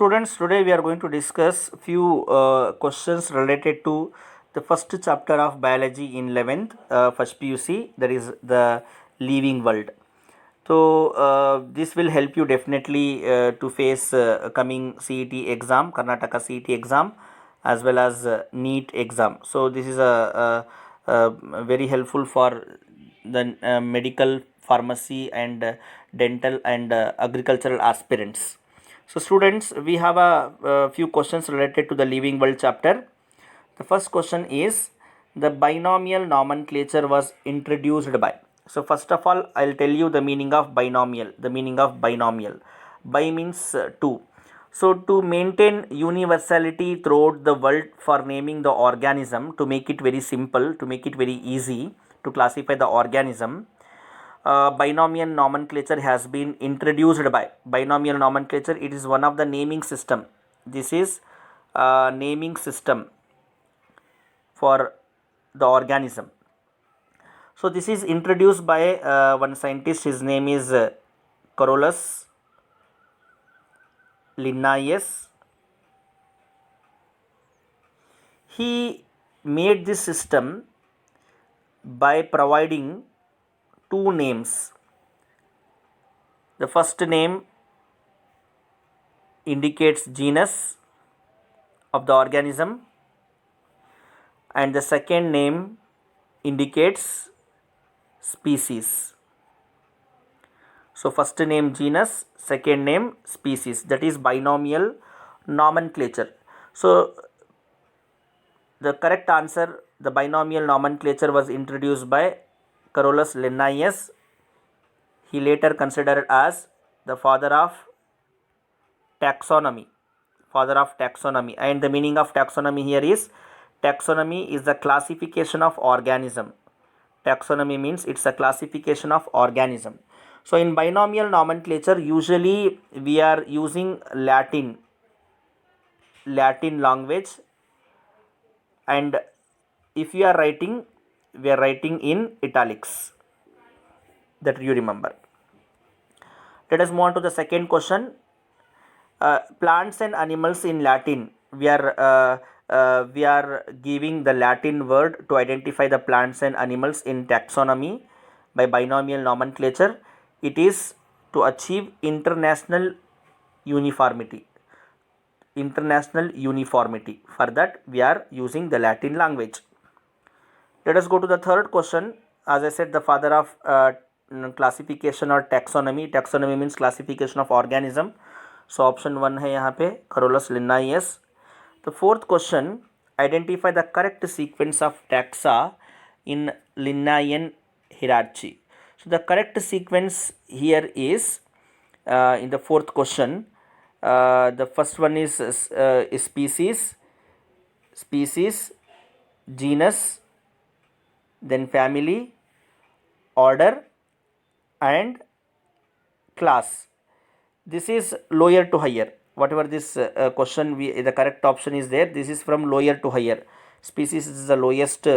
Students, today we are going to discuss few questions related to the first chapter of biology in 11th, first PUC, that is the living world. So, this will help you definitely to face coming CET exam, Karnataka CET exam, as well as NEET exam. So, this is very helpful for the medical, pharmacy, and dental and agricultural aspirants. So, students, we have a few questions related to the living world chapter. The first question is the binomial nomenclature was introduced by. So, first of all, I'll tell you the meaning of binomial. The meaning of binomial. Bi means two. So, to maintain universality throughout the world for naming the organism, to make it very simple, to make it very easy to classify the organism, binomial nomenclature has been introduced by. Binomial nomenclature, it is one of the naming system. This is naming system for the organism. So this is introduced by one scientist. His name is Carolus Linnaeus. He made this system by providing two names. The first name indicates genus of the organism, and the second name indicates species. So first name genus, second name species, that is binomial nomenclature. So the correct answer, the binomial nomenclature was introduced by Carolus Linnaeus. He later considered as the father of taxonomy. And the meaning of taxonomy here is, taxonomy is the classification of organism. Taxonomy means it's a classification of organism. So in binomial nomenclature, usually we are using Latin language, and if we are writing, we are writing in italics, that you remember. Let us move on to the second question. Plants and animals in Latin, we are giving the Latin word to identify the plants and animals in taxonomy by binomial nomenclature. It is to achieve international uniformity. For that, we are using the Latin language. Let us go to the third question. As I said, the father of classification or taxonomy. Taxonomy means classification of organism. So option 1 है यहाँ पे, Carolus Linnaeus. The fourth question, identify the correct sequence of taxa in Linnaean hierarchy. So the correct sequence here is, in the fourth question, the first one is species, genus, then family, order, and class. This is lower to higher. Whatever this question, the correct option is there. This is from lower to higher. Species is the lowest,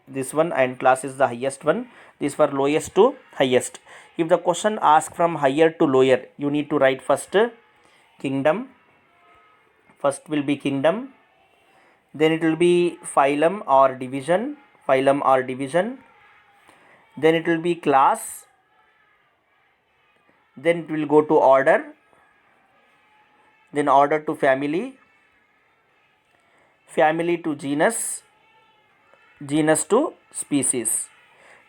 this one, and class is the highest one. This for lowest to highest. If the question asks from higher to lower, you need to write first kingdom. First will be kingdom. Then it will be phylum or division. Then it will be class. Then it will go to order, then order to family to genus to species.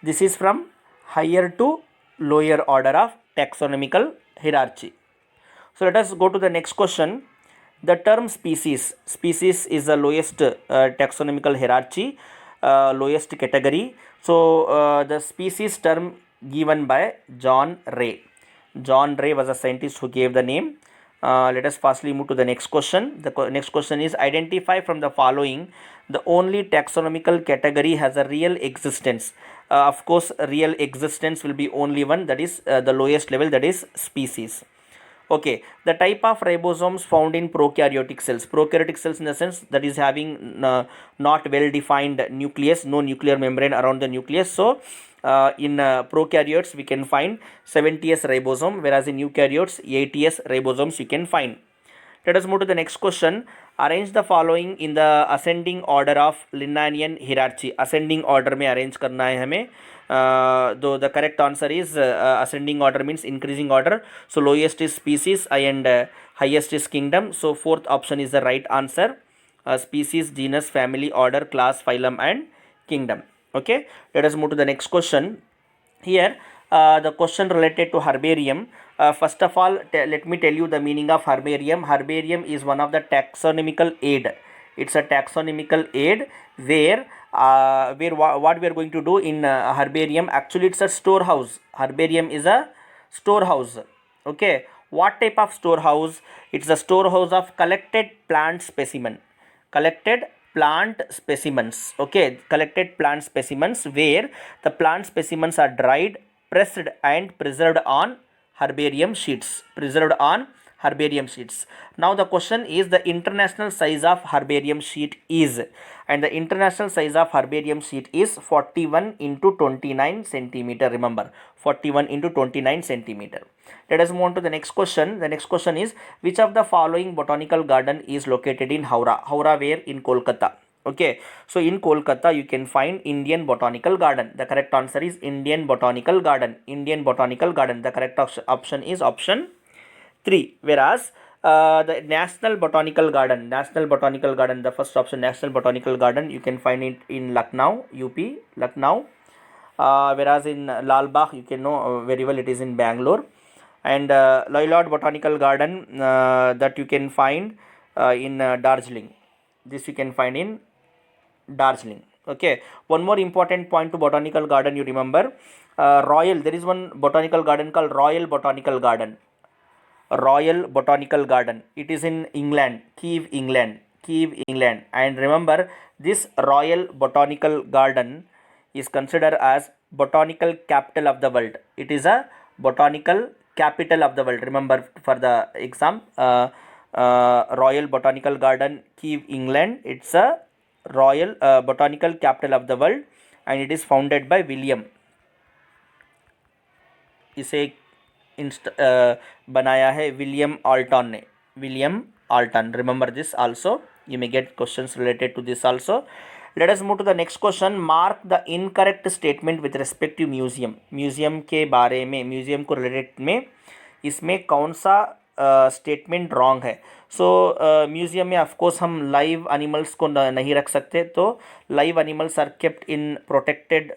This is from higher to lower order of taxonomical hierarchy. So let us go to the next question. The term species is the lowest taxonomical hierarchy, lowest category. So the species term given by John Ray. John Ray was a scientist who gave the name. Let us fastly move to the next question. The next question is, identify from the following the only taxonomical category has a real existence. Of course, real existence will be only one, that is the lowest level, that is species. Okay, the type of ribosomes found in prokaryotic cells. Prokaryotic cells in the sense that is having not well defined nucleus, no nuclear membrane around the nucleus. So in prokaryotes we can find 70s ribosome, whereas in eukaryotes 80s ribosomes you can find. Let us move to the next question. Arrange the following in the ascending order of Linnaean hierarchy. Ascending order में arrange करना है हमें. Though the correct answer is ascending order means increasing order. So lowest is species and highest is kingdom. So fourth option is the right answer. Species, genus, family, order, class, phylum and kingdom. Okay, let us move to the next question. Here the question related to herbarium. First of all, let me tell you the meaning of herbarium. Herbarium is one of the taxonomical aid. It's a taxonomical aid where what we are going to do in herbarium. Actually, it's a storehouse. Herbarium is a storehouse. Okay, what type of storehouse? It's a storehouse of collected plant specimen. Collected plant specimens. Okay, collected plant specimens where the plant specimens are dried, pressed and preserved on herbarium sheets. Preserved on herbarium sheets. Now the question is the international size of herbarium sheet is, and the international size of herbarium sheet is 41 into 29 centimeter. Remember, 41 into 29 centimeter. Let us move on to the next question. The next question is, which of the following botanical garden is located in Howrah? Howrah where? In Kolkata. Okay, so in Kolkata you can find Indian Botanical Garden. The correct answer is Indian Botanical Garden. Indian Botanical Garden. The correct option is option 3. Whereas the National Botanical Garden, the first option, National Botanical Garden, you can find it in Lucknow, UP, Lucknow. Whereas in Lal Bagh, you can know very well, it is in Bangalore. And Lloyd Botanical Garden, that you can find in Darjeeling. This you can find in Darjeeling. Okay, one more important point to botanical garden you remember. Royal, there is one botanical garden called Royal Botanical Garden. Royal Botanical Garden. It is in England, Kiev, England. Kiev, England. And remember, this Royal Botanical Garden is considered as botanical capital of the world. It is a botanical capital of the world. Remember for the exam, Royal Botanical Garden, Kiev, England. It's a Royal Botanical Capital of the world and it is founded by William. इसे बनाया है William Ultron ने. William Ultron. Remember this also. You may get questions related to this also. Let us move to the next question. Mark the incorrect statement with respect to museum. Museum के बारे में, museum को related में इसमें कौन सा statement wrong है. So museum में ऑफकोर्स हम लाइव एनिमल्स को नहीं रख सकते, तो live animals are kept in protected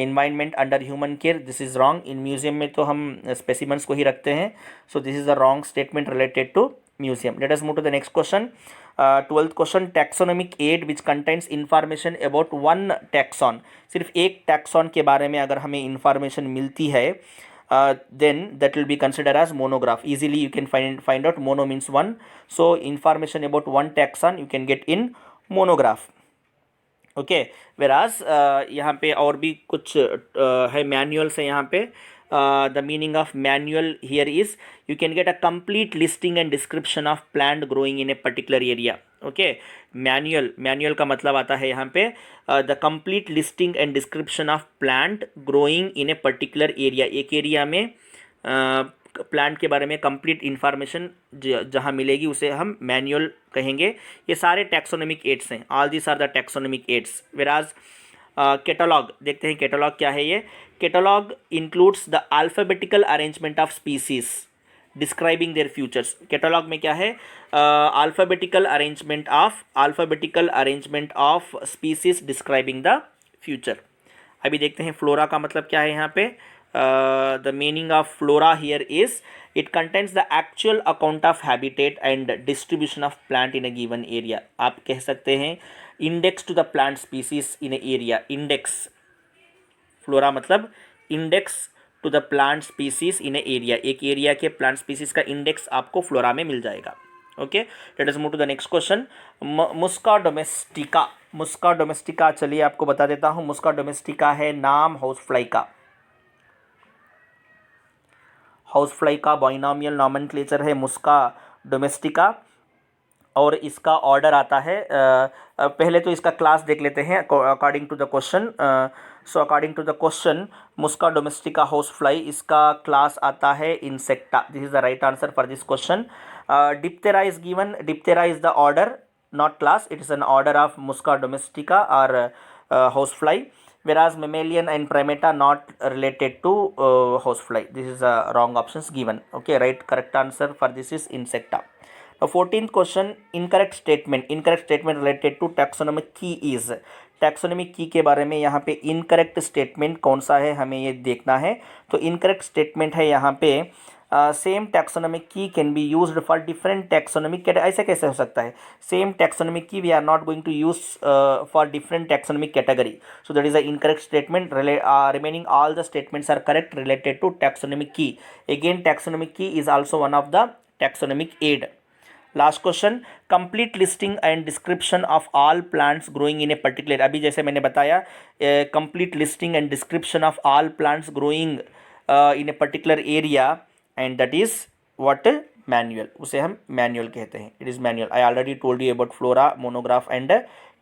environment under human care. This is wrong. In museum में तो हम स्पेसिमेंट्स को ही रखते हैं. So this is the wrong statement related to museum. Let us move to the next question. 12th question. Taxonomic aid which contains information about one taxon. सिर्फ एक taxon के बारे में अगर हमें इंफॉर्मेशन मिलती है, then that will be considered as monograph. Easily you can find out. Mono means one, so information about one taxon you can get in monograph. Okay, whereas यहाँ पे और भी कुछ है, मैनुअल्स है यहाँ पे. The meaning of manual here is you can get a complete listing and description of plant growing in a particular area. Okay, manual का मतलब आता है यहाँ पे the complete listing and description of plant growing in a particular area. एक area में plant के बारे में कंप्लीट इंफॉर्मेशन जहाँ मिलेगी उसे हम मैनुअल कहेंगे. ये सारे टैक्सोनॉमिक एड्स हैं. All this are the taxonomic aids. वेराज कैटलॉग देखते हैं. कैटलॉग क्या है? ये catalogue includes the alphabetical arrangement of species describing their futures. Catalogue में क्या है? Alphabetical arrangement of species describing the future. अभी देखते हैं फ्लोरा का मतलब क्या है यहाँ पे. The meaning of flora here is it contains the actual account of habitat and distribution of plant in a given area. आप कह सकते हैं index to the plant species in a area. Index, flora मतलब index to the plant species in a area. एक area के plant species का index आपको flora में मिल जाएगा. Okay, let us move to the next question. Muska domestica. Muska domestica चलिए आपको बता देता हूँ. मुस्का डोमेस्टिका है नाम हाउस फ्लाई का. हाउस फ्लाई का बाइनोमियल नॉमेनक्लेचर है मुस्का डोमेस्टिका और इसका ऑर्डर आता है. पहले तो इसका क्लास देख लेते हैं according to the question. So according to the question Muska domestica house fly, इसका क्लास आता है insecta. This is the right answer for this question. Diptera is given. Diptera is the order, not class. It is an order of Musca domestica or housefly, whereas mammalian and primata not related to housefly. This is wrong options given. Okay, right, correct answer for this is insecta. Now 14th question, incorrect statement. Incorrect statement related to taxonomic key is. Taxonomic की के बारे में यहाँ पे incorrect statement कौन सा है हमें ये देखना है. तो इनकरेक्ट स्टेटमेंट है यहाँ पे same taxonomic key can be used for different taxonomic. ऐसा कैसे हो सकता है? Same taxonomic key we are not going to use for different taxonomic category. So that is a incorrect statement. Remaining all the statements are correct related to taxonomic key. Again taxonomic key is also one of the taxonomic aid. Last question, complete listing and description of all plants growing in a particular. अभी जैसे मैंने बताया complete listing and description of all plants growing in a particular area and that is what? Manual. उसे हम manual कहते हैं. It is manual. I already told you about flora, monograph and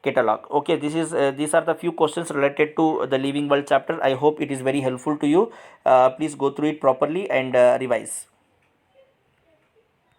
catalog. Okay, these are the few questions related to the living world chapter. I hope it is very helpful to you. Please go through it properly and revise.